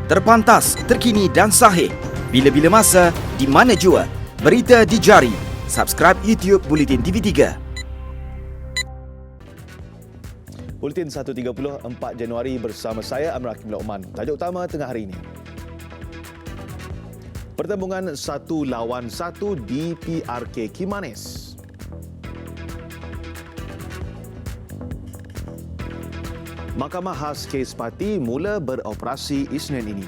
Terpantas, terkini dan sahih. Bila-bila masa, di mana jua. Berita di jari. Subscribe YouTube Bulletin TV3. Bulletin 1.30 4 Januari bersama saya Amir Hakim Lokman. Tajuk utama tengah hari ini. Pertembungan 1 lawan 1 di PRK Kimanis. Mahkamah Khas Kes Parti mula beroperasi Isnin ini.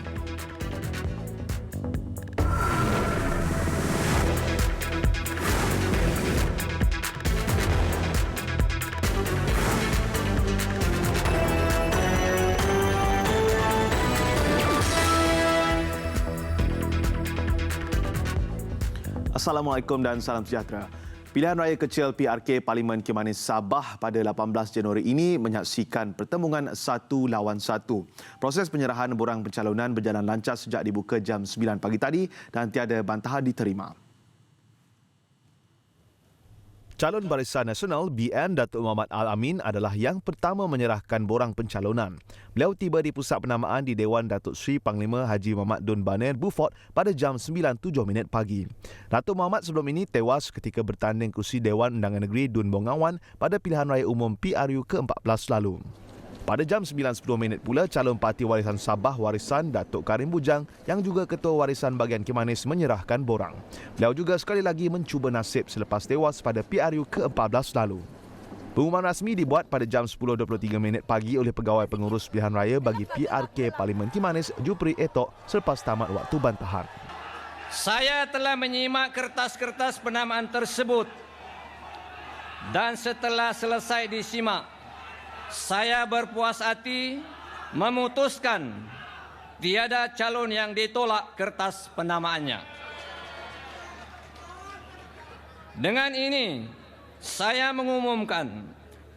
Assalamualaikum dan salam sejahtera. Pilihan raya kecil PRK Parlimen Kimanis Sabah pada 18 Januari ini menyaksikan pertembungan 1 lawan 1. Proses penyerahan borang pencalonan berjalan lancar sejak dibuka jam 9 pagi tadi dan tiada bantahan diterima. Calon Barisan Nasional BN Datuk Muhammad Al-Amin adalah yang pertama menyerahkan borang pencalonan. Beliau tiba di pusat penamaan di Dewan Datuk Seri Panglima Haji Muhammad Dun Banil Beaufort pada jam 9.07 pagi. Datuk Muhammad sebelum ini tewas ketika bertanding kursi Dewan Undangan Negeri Dun Bongawan pada pilihan raya umum PRU ke-14 lalu. Pada jam 9.10 pula, calon Parti Warisan Sabah Warisan Datuk Karim Bujang yang juga Ketua Warisan Bahagian Kimanis menyerahkan borang. Beliau juga sekali lagi mencuba nasib selepas tewas pada PRU ke-14 lalu. Pengumuman rasmi dibuat pada jam 10.23 pagi oleh Pegawai Pengurus Pilihan Raya bagi PRK Parlimen Kimanis, Jupri Etok, selepas tamat waktu bantahan. Saya telah menyimak kertas-kertas penamaan tersebut dan setelah selesai disimak, saya berpuas hati memutuskan tiada calon yang ditolak kertas penamaannya. Dengan ini, saya mengumumkan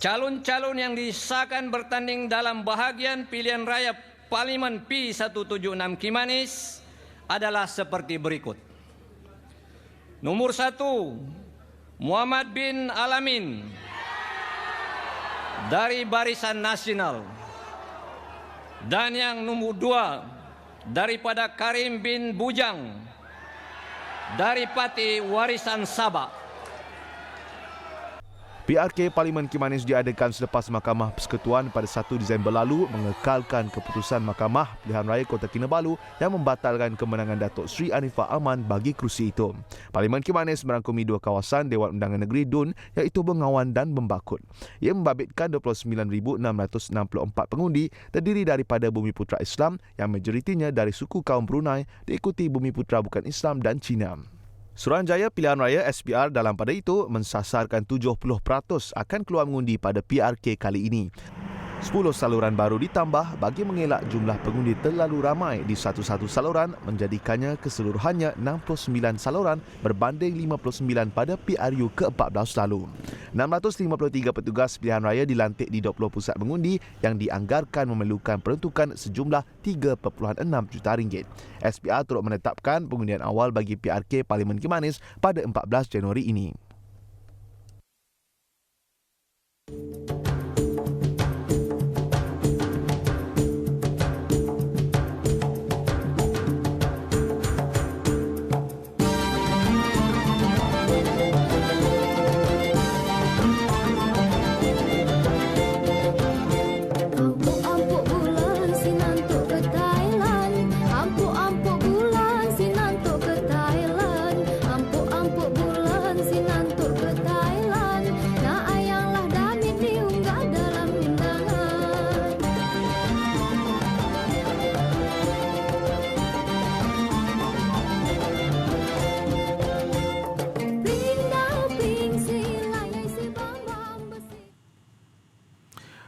calon-calon yang disahkan bertanding dalam bahagian pilihan raya Parlimen P176 Kimanis adalah seperti berikut. Nomor 1, Muhammad bin Al-Amin dari Barisan Nasional, dan yang nomor 2 daripada Karim bin Bujang dari Parti Warisan Sabah. PRK Parlimen Kimanis diadakan selepas Mahkamah Persekutuan pada 1 Disember lalu mengekalkan keputusan Mahkamah Pilihan Raya Kota Kinabalu yang membatalkan kemenangan Datuk Seri Anifah Aman bagi kerusi itu. Parlimen Kimanis merangkumi 2 kawasan Dewan Undangan Negeri Dun iaitu Bengawan dan Bembakut. Ia membabitkan 29,664 pengundi terdiri daripada Bumiputra Islam yang majoritinya dari suku kaum Brunei diikuti Bumiputra bukan Islam dan Cina. Suruhanjaya Pilihan Raya SPR dalam pada itu mensasarkan 70% akan keluar mengundi pada PRK kali ini. 10 saluran baru ditambah bagi mengelak jumlah pengundi terlalu ramai di satu-satu saluran menjadikannya keseluruhannya 69 saluran berbanding 59 pada PRU ke-14 lalu. 653 petugas pilihan raya dilantik di 20 pusat mengundi yang dianggarkan memerlukan peruntukan sejumlah 3.6 juta ringgit. SPR turut menetapkan pengundian awal bagi PRK Parlimen Kimanis pada 14 Januari ini.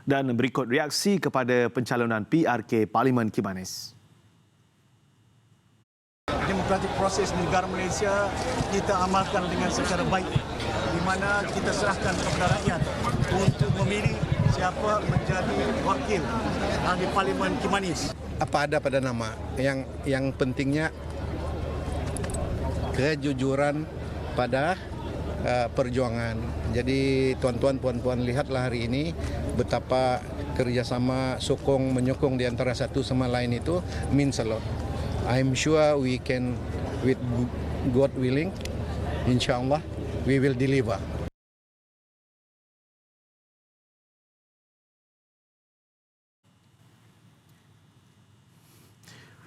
Dan berikut reaksi kepada pencalonan PRK Parlimen Kimanis. Demokratik proses negara Malaysia kita amalkan dengan secara baik, di mana kita serahkan kepada rakyat untuk memilih siapa menjadi wakil di Parlimen Kimanis. Apa ada pada nama, yang pentingnya kejujuran pada perjuangan. Jadi tuan-tuan, puan-puan, lihatlah hari ini betapa kerjasama menyokong di antara satu sama lain itu means a lot. I'm sure we can, with God willing, insyaAllah, we will deliver.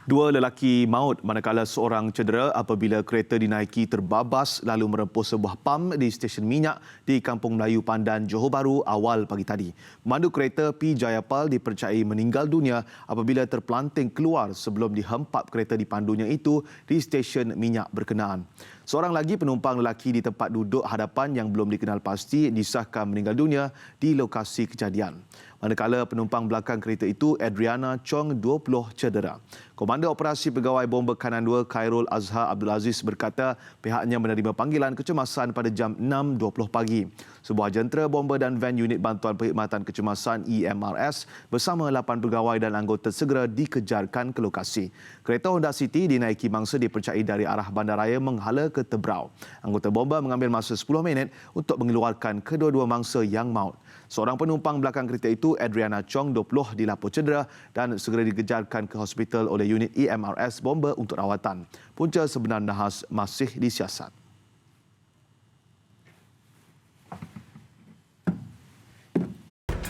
Dua lelaki maut manakala seorang cedera apabila kereta dinaiki terbabas lalu merempuh sebuah pam di stesen minyak di Kampung Melayu Pandan, Johor Bahru awal pagi tadi. Pemandu kereta P. Jayapal dipercayai meninggal dunia apabila terpelanting keluar sebelum dihempap kereta dipandunya itu di stesen minyak berkenaan. Seorang lagi penumpang lelaki di tempat duduk hadapan yang belum dikenal pasti disahkan meninggal dunia di lokasi kejadian. Manakala penumpang belakang kereta itu, Adriana Chong, 20, cedera. Komander Operasi Pegawai Bomba Kanan 2 Khairul Azhar Abdul Aziz berkata pihaknya menerima panggilan kecemasan pada jam 6.20 pagi. Sebuah jentera bomba dan van unit bantuan perkhidmatan kecemasan EMRS bersama 8 pegawai dan anggota segera dikejarkan ke lokasi. Kereta Honda City dinaiki mangsa dipercayai dari arah bandaraya menghala ke Tebrau. Anggota bomba mengambil masa 10 minit untuk mengeluarkan kedua-dua mangsa yang maut. Seorang penumpang belakang kereta itu, Adriana Chong, 20, dilapor cedera dan segera dikejarkan ke hospital oleh unit EMRS bomba untuk rawatan. Punca sebenar nahas masih disiasat.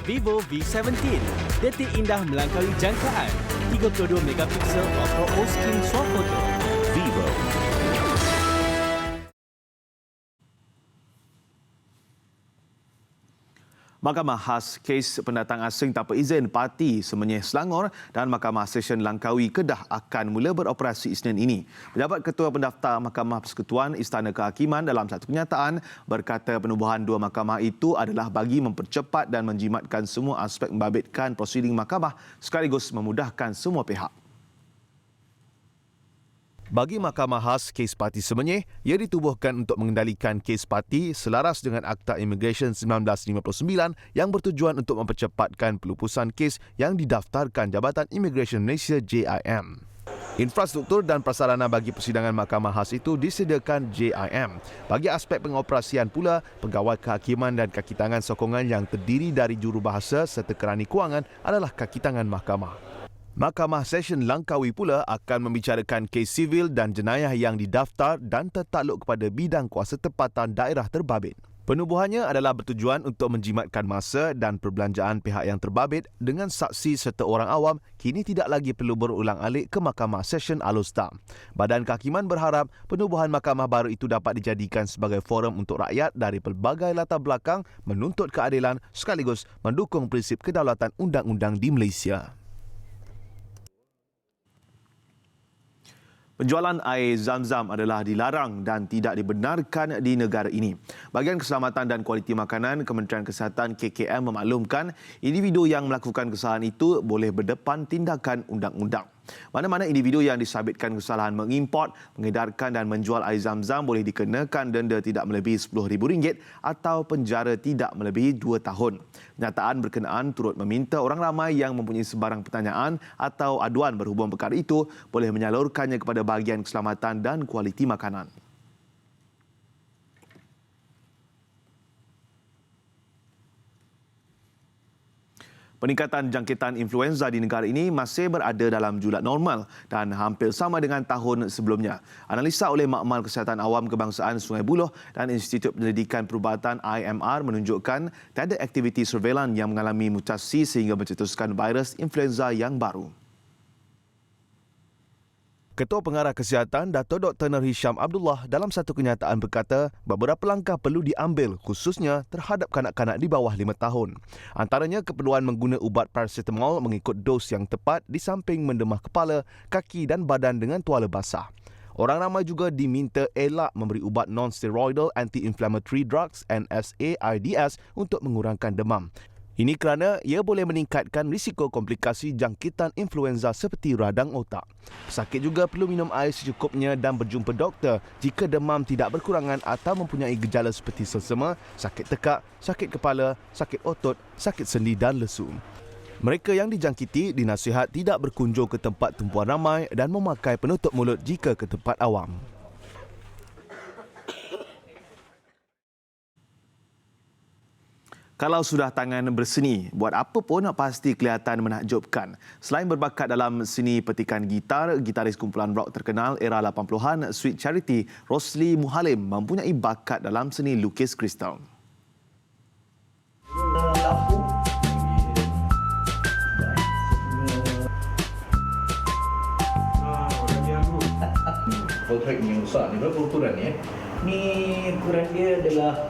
Vivo V17, detik indah melangkaui jangkaan. 32 megapiksel Ultra O-Skin Swafoto. Vivo. Mahkamah khas kes pendatang asing tanpa izin parti Semenyih Selangor dan Mahkamah Session Langkawi Kedah akan mula beroperasi Isnin ini. Pejabat Ketua Pendaftar Mahkamah Persekutuan Istana Kehakiman dalam satu kenyataan berkata penubuhan dua mahkamah itu adalah bagi mempercepat dan menjimatkan semua aspek membabitkan prosiding mahkamah sekaligus memudahkan semua pihak. Bagi Mahkamah Khas Kes Parti Semenyih, ia ditubuhkan untuk mengendalikan kes parti selaras dengan Akta Immigration 1959 yang bertujuan untuk mempercepatkan pelupusan kes yang didaftarkan Jabatan Immigration Malaysia JIM. Infrastruktur dan prasarana bagi persidangan Mahkamah Khas itu disediakan JIM. Bagi aspek pengoperasian pula, pegawai kehakiman dan kaki tangan sokongan yang terdiri dari jurubahasa serta kerani kewangan adalah kaki tangan mahkamah. Mahkamah Session Langkawi pula akan membicarakan kes sivil dan jenayah yang didaftar dan tertakluk kepada bidang kuasa tempatan daerah terbabit. Penubuhannya adalah bertujuan untuk menjimatkan masa dan perbelanjaan pihak yang terbabit dengan saksi serta orang awam kini tidak lagi perlu berulang-alik ke Mahkamah Session Alor-Star. Badan Kehakiman berharap penubuhan mahkamah baru itu dapat dijadikan sebagai forum untuk rakyat dari pelbagai latar belakang menuntut keadilan sekaligus mendukung prinsip kedaulatan undang-undang di Malaysia. Penjualan air zam-zam adalah dilarang dan tidak dibenarkan di negara ini. Bahagian Keselamatan dan Kualiti Makanan Kementerian Kesihatan KKM memaklumkan individu yang melakukan kesalahan itu boleh berdepan tindakan undang-undang. Mana-mana individu yang disabitkan kesalahan mengimport, mengedarkan dan menjual air zam-zam boleh dikenakan denda tidak melebihi RM10,000 atau penjara tidak melebihi 2 tahun. Penyataan berkenaan turut meminta orang ramai yang mempunyai sebarang pertanyaan atau aduan berhubung perkara itu boleh menyalurkannya kepada bahagian Keselamatan dan Kualiti Makanan. Peningkatan jangkitan influenza di negara ini masih berada dalam julat normal dan hampir sama dengan tahun sebelumnya. Analisa oleh Makmal Kesihatan Awam Kebangsaan Sungai Buloh dan Institut Penyelidikan Perubatan IMR menunjukkan tiada aktiviti surveilan yang mengalami mutasi sehingga mencetuskan virus influenza yang baru. Ketua Pengarah Kesihatan Dato' Dr. Nur Hisham Abdullah dalam satu kenyataan berkata beberapa langkah perlu diambil khususnya terhadap kanak-kanak di bawah 5 tahun. Antaranya keperluan mengguna ubat paracetamol mengikut dos yang tepat di samping mendemah kepala, kaki dan badan dengan tuala basah. Orang ramai juga diminta elak memberi ubat non-steroidal anti-inflammatory drugs NSAIDs untuk mengurangkan demam. Ini kerana ia boleh meningkatkan risiko komplikasi jangkitan influenza seperti radang otak. Pesakit juga perlu minum air secukupnya dan berjumpa doktor jika demam tidak berkurangan atau mempunyai gejala seperti selsema, sakit tekak, sakit kepala, sakit otot, sakit sendi dan lesu. Mereka yang dijangkiti dinasihat tidak berkunjung ke tempat tumpuan ramai dan memakai penutup mulut jika ke tempat awam. Kalau sudah tangan berseni, buat apa pun pasti kelihatan menakjubkan. Selain berbakat dalam seni petikan gitar, gitaris kumpulan rock terkenal era 80-an, Sweet Charity, Rosli Muhalim mempunyai bakat dalam seni lukis kristal. Potret ni besar ni, berapa ukuran ni? Ni ukuran dia adalah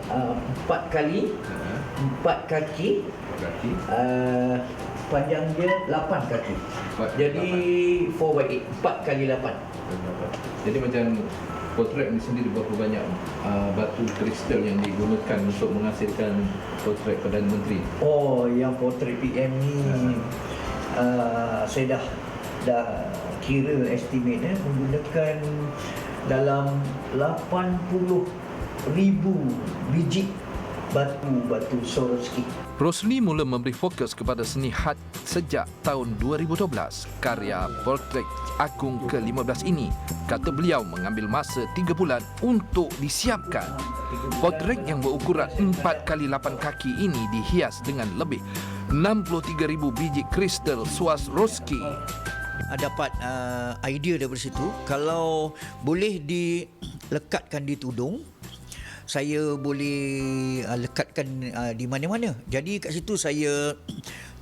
4 kali 4 kaki, panjang dia 8 kaki. Jadi 4x8, 4 kali 8. Jadi macam potret ni sendiri berapa banyak batu kristal yang digunakan untuk menghasilkan potret Perdana Menteri? Oh, yang potret PM ni saya dah kira estimate menggunakan dalam 80,000 biji batu Swarovski. Rosli mula memberi fokus kepada seni had sejak tahun 2012. Karya portret agung ke-15 ini, kata beliau, mengambil masa 3 bulan untuk disiapkan. Potret yang berukuran 4 kali 8 kaki ini dihias dengan lebih 63,000 biji kristal Swarovski. Dapat idea daripada situ. Kalau boleh dilekatkan di tudung, saya boleh lekatkan di mana-mana. Jadi kat situ saya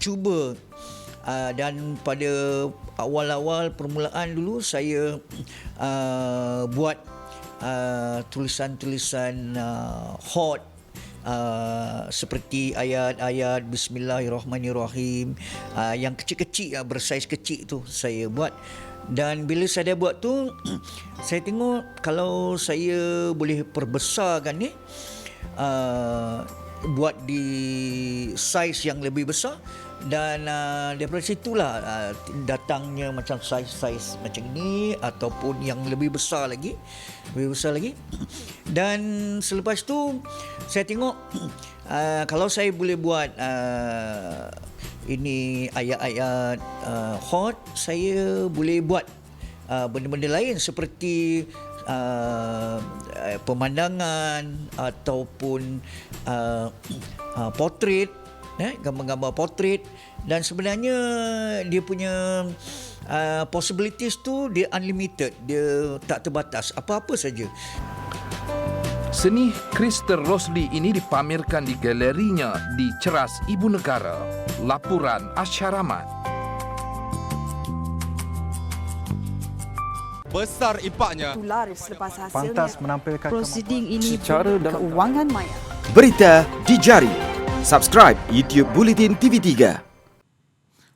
cuba dan pada awal-awal permulaan dulu saya buat tulisan-tulisan hot seperti ayat-ayat Bismillahirrahmanirrahim yang kecil-kecil, bersaiz kecil tu saya buat. Dan bila saya dah buat tu, saya tengok kalau saya boleh perbesarkan ni, buat di saiz yang lebih besar, dan daripada situlah datangnya macam saiz macam ni ataupun yang lebih besar lagi. Dan selepas tu saya tengok kalau saya boleh buat ini ayat-ayat hot, saya boleh buat benda-benda lain seperti pemandangan ataupun portrait, gambar-gambar portrait. Dan sebenarnya dia punya possibilities tu dia unlimited, dia tak terbatas, apa-apa saja. Seni kristal Rosli ini dipamerkan di galerinya di Ceras Ibu Negara. Laporan Asyaramat. Besar impaknya. Laris selepas hasilnya. Pantas menampilkan prosiding ini secara keuangan maya. Berita di jari. Subscribe YouTube Bulletin TV3.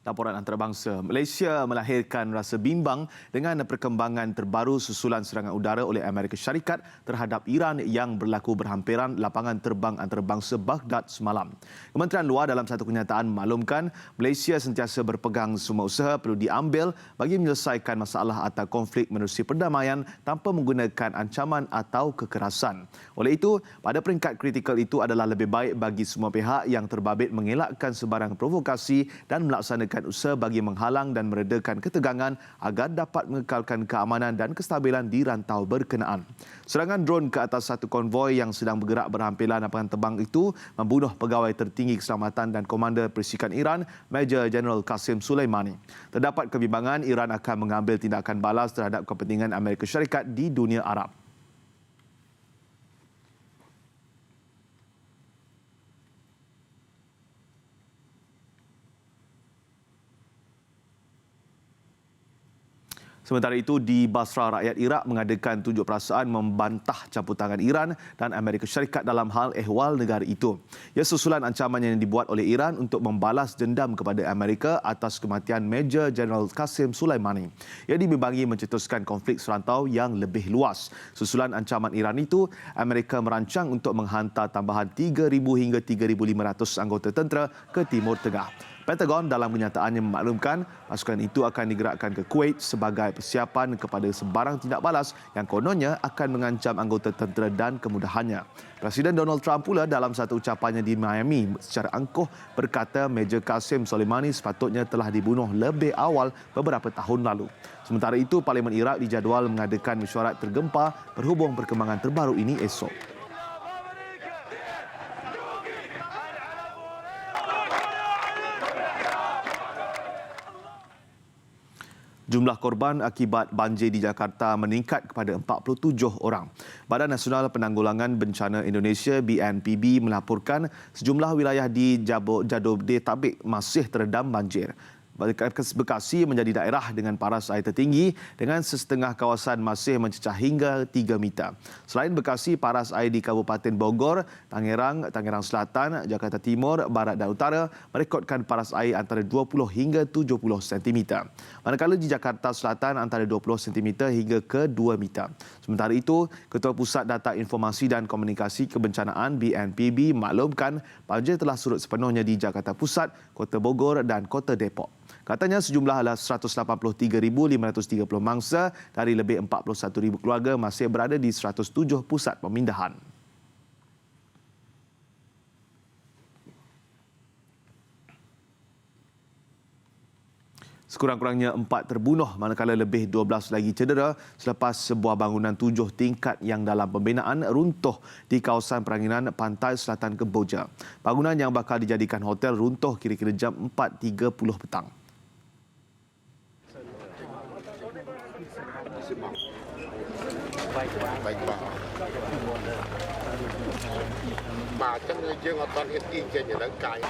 Laporan antarabangsa, Malaysia melahirkan rasa bimbang dengan perkembangan terbaru susulan serangan udara oleh Amerika Syarikat terhadap Iran yang berlaku berhampiran lapangan terbang antarabangsa Baghdad semalam. Kementerian Luar dalam satu kenyataan maklumkan Malaysia sentiasa berpegang semua usaha perlu diambil bagi menyelesaikan masalah atau konflik menerusi perdamaian tanpa menggunakan ancaman atau kekerasan. Oleh itu, pada peringkat kritikal itu adalah lebih baik bagi semua pihak yang terbabit mengelakkan sebarang provokasi dan melaksanakan usaha bagi menghalang dan meredakan ketegangan agar dapat mengekalkan keamanan dan kestabilan di rantau berkenaan. Serangan drone ke atas satu konvoi yang sedang bergerak berhampiran lapangan terbang itu membunuh pegawai tertinggi keselamatan dan Komander Persikan Iran, Major General Qasim Soleimani. Terdapat kebimbangan Iran akan mengambil tindakan balas terhadap kepentingan Amerika Syarikat di dunia Arab. Sementara itu, di Basra, rakyat Iraq mengadakan tunjuk perasaan membantah campur tangan Iran dan Amerika Syarikat dalam hal ehwal negara itu. Ia susulan ancaman yang dibuat oleh Iran untuk membalas dendam kepada Amerika atas kematian Major General Qasim Soleimani. Ia dibimbangi mencetuskan konflik serantau yang lebih luas. Susulan ancaman Iran itu, Amerika merancang untuk menghantar tambahan 3,000 hingga 3,500 anggota tentera ke Timur Tengah. Pentagon dalam kenyataannya memaklumkan pasukan itu akan digerakkan ke Kuwait sebagai persiapan kepada sebarang tindak balas yang kononnya akan mengancam anggota tentera dan kemudahannya. Presiden Donald Trump pula dalam satu ucapannya di Miami secara angkuh berkata Major Qasim Soleimani sepatutnya telah dibunuh lebih awal beberapa tahun lalu. Sementara itu, Parlimen Iraq dijadual mengadakan mesyuarat tergempar berhubung perkembangan terbaru ini esok. Jumlah korban akibat banjir di Jakarta meningkat kepada 47 orang. Badan Nasional Penanggulangan Bencana Indonesia BNPB melaporkan sejumlah wilayah di Jabodetabek masih terendam banjir. Bekasi menjadi daerah dengan paras air tertinggi dengan sesetengah kawasan masih mencecah hingga 3 meter. Selain Bekasi, paras air di Kabupaten Bogor, Tangerang Selatan, Jakarta Timur, Barat dan Utara merekodkan paras air antara 20 hingga 70 cm. Manakala di Jakarta Selatan antara 20 cm hingga ke 2 meter. Sementara itu, Ketua Pusat Data Informasi dan Komunikasi Kebencanaan BNPB maklumkan banjir telah surut sepenuhnya di Jakarta Pusat, Kota Bogor dan Kota Depok. Katanya sejumlah 183,530 mangsa dari lebih 41,000 keluarga masih berada di 107 pusat pemindahan. Sekurang-kurangnya 4 terbunuh manakala lebih 12 lagi cedera selepas sebuah bangunan 7 tingkat yang dalam pembinaan runtuh di kawasan peranginan pantai selatan Kemboja. Bangunan yang bakal dijadikan hotel runtuh kira-kira jam 4.30 petang. Baik Pak. Macam je ngotot ketiganya dan kai.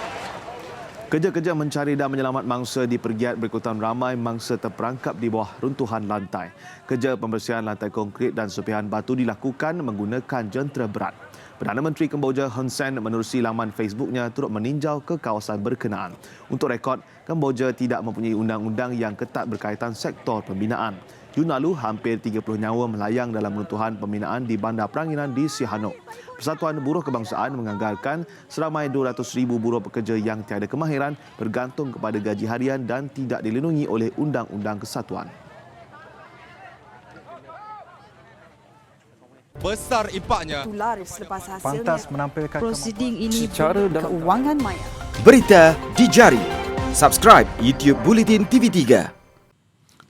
Kerja-kerja mencari dan menyelamat mangsa di Pergiat berikutan ramai mangsa terperangkap di bawah runtuhan lantai. Kerja pembersihan lantai konkrit dan serpihan batu dilakukan menggunakan jentera berat. Perdana Menteri Kemboja Hun Sen menerusi laman Facebooknya turut meninjau ke kawasan berkenaan. Untuk rekod, Kemboja tidak mempunyai undang-undang yang ketat berkaitan sektor pembinaan. Jun lalu, hampir 30 nyawa melayang dalam runtuhan pembinaan di Bandar Peranginan di Sihanouk. Persatuan Buruh Kebangsaan menganggarkan seramai 200,000 buruh pekerja yang tiada kemahiran bergantung kepada gaji harian dan tidak dilindungi oleh Undang-Undang Kesatuan. Besar impaknya. Tular selepas hasilnya. Pantas menampilkan Prosiding ini secara dan keuangan maya. Berita di jari. Subscribe YouTube Bulletin TV3.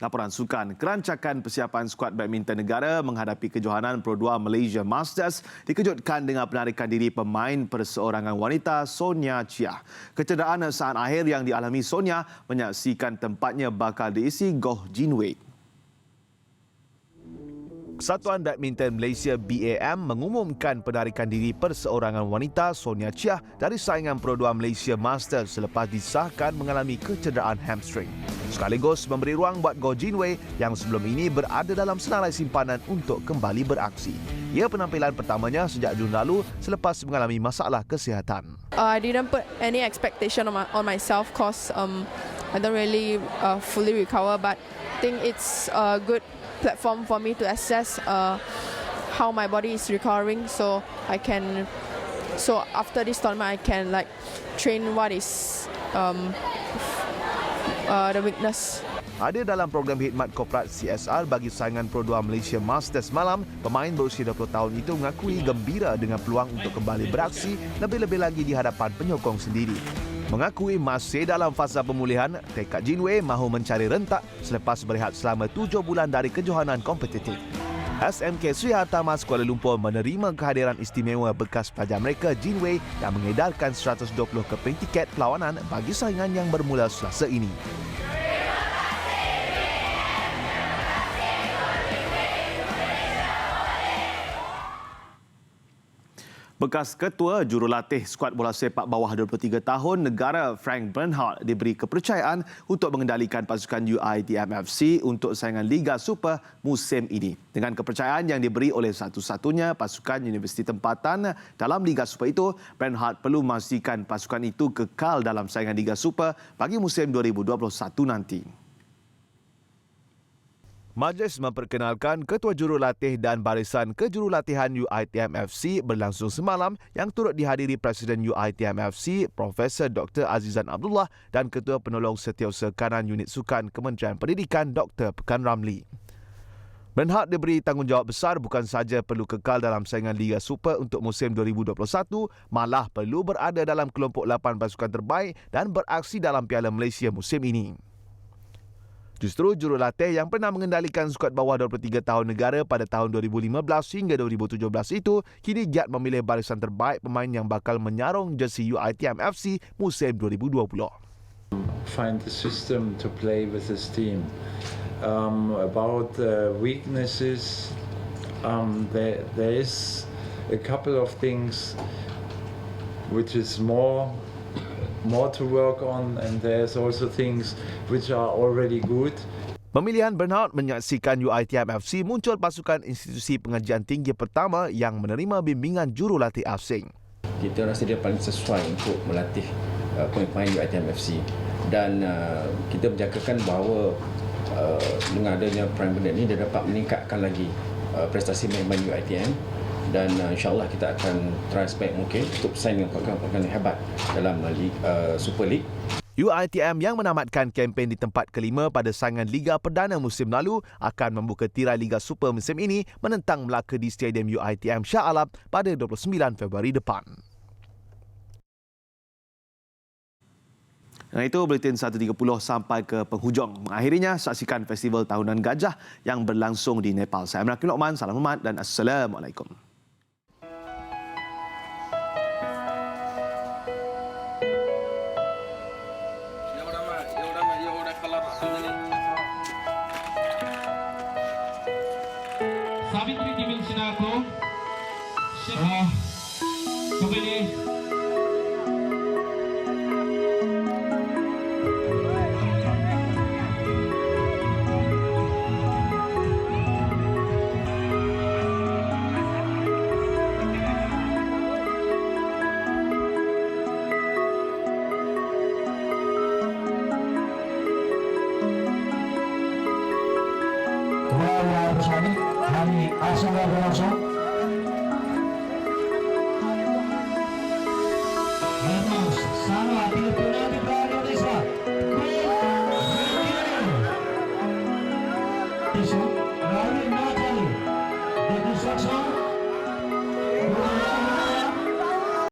Laporan sukan, kerancakan persiapan skuad badminton negara menghadapi kejohanan Pro 2 Malaysia Masters dikejutkan dengan penarikan diri pemain perseorangan wanita Sonia Chia. Kecederaan saat akhir yang dialami Sonia menyaksikan tempatnya bakal diisi Goh Jin Wei. Persatuan Badminton Malaysia BAM mengumumkan penarikan diri perseorangan wanita Sonia Chia dari saingan Pro 2 Malaysia Masters selepas disahkan mengalami kecederaan hamstring. Sekaligus memberi ruang buat Goh Jin Wei yang sebelum ini berada dalam senarai simpanan untuk kembali beraksi. Ia penampilan pertamanya sejak Jun lalu selepas mengalami masalah kesihatan. I didn't put any expectation on myself cause I don't really fully recover, but I think it's a good platform for me to assess how my body is recovering, so after this tournament I can train what is the weakness. Ada dalam program khidmat korporat CSR bagi saingan Pro 2 Malaysia Masters malam, pemain berusia 20 tahun itu mengakui gembira dengan peluang untuk kembali beraksi lebih-lebih lagi di hadapan penyokong sendiri. Mengakui masih dalam fasa pemulihan, tekad Jin Wei mahu mencari rentak selepas berehat selama 7 bulan dari kejohanan kompetitif. SMK Sri Hartamas Kuala Lumpur menerima kehadiran istimewa bekas pelajar mereka Jin Wei yang mengedarkan 120 keping tiket perlawanan bagi saingan yang bermula Selasa ini. Bekas Ketua Jurulatih Skuad Bola Sepak Bawah 23 tahun negara Frank Bernhardt diberi kepercayaan untuk mengendalikan pasukan UiTM FC untuk saingan Liga Super musim ini. Dengan kepercayaan yang diberi oleh satu-satunya pasukan universiti tempatan dalam Liga Super itu, Bernhardt perlu memastikan pasukan itu kekal dalam saingan Liga Super bagi musim 2021 nanti. Majlis memperkenalkan Ketua Jurulatih dan Barisan Kejurulatihan UiTM FC berlangsung semalam yang turut dihadiri Presiden UiTM FC Profesor Dr. Azizan Abdullah dan Ketua Penolong Setiausaha Kanan Unit Sukan Kementerian Pendidikan Dr. Pekan Ramli. Bernhardt diberi tanggungjawab besar bukan sahaja perlu kekal dalam saingan Liga Super untuk musim 2021, malah perlu berada dalam kelompok 8 pasukan terbaik dan beraksi dalam Piala Malaysia musim ini. Justru jurulatih yang pernah mengendalikan skuad bawah 23 tahun negara pada tahun 2015 hingga 2017 itu kini giat memilih barisan terbaik pemain yang bakal menyarung jersey UiTM FC musim 2020. Find the system to play with this team. About weaknesses, there is a couple of things which is more to work on, and there's also things which are already good. Pemilihan burnout menyaksikan UiTM FC muncul pasukan institusi pengajian tinggi pertama yang menerima bimbingan jurulatih asing. Kita rasa dia paling sesuai untuk melatih pemain UiTM FC, dan kita menjangkakan bahawa dengan adanya Prime Bernard ini dia dapat meningkatkan lagi prestasi pemain UiTM, dan insyaAllah kita akan try sebaik mungkin untuk bersaing dengan pelbagai hebat dalam Super League. UiTM yang menamatkan kempen di tempat kelima pada saingan Liga Perdana musim lalu akan membuka tirai Liga Super musim ini menentang Melaka di Stadium UiTM Shah Alam pada 29 Februari depan. Dan itu Buletin 1.30 sampai ke penghujung. Mengakhirinya, saksikan Festival Tahunan Gajah yang berlangsung di Nepal. Saya Amir Hakim Lokman, salam hormat dan Assalamualaikum. Savitri Divin Sinako, kembali. Hari acara berlangsung. Memang salah tidak pernah diberani Indonesia. Lalu Natali, the construction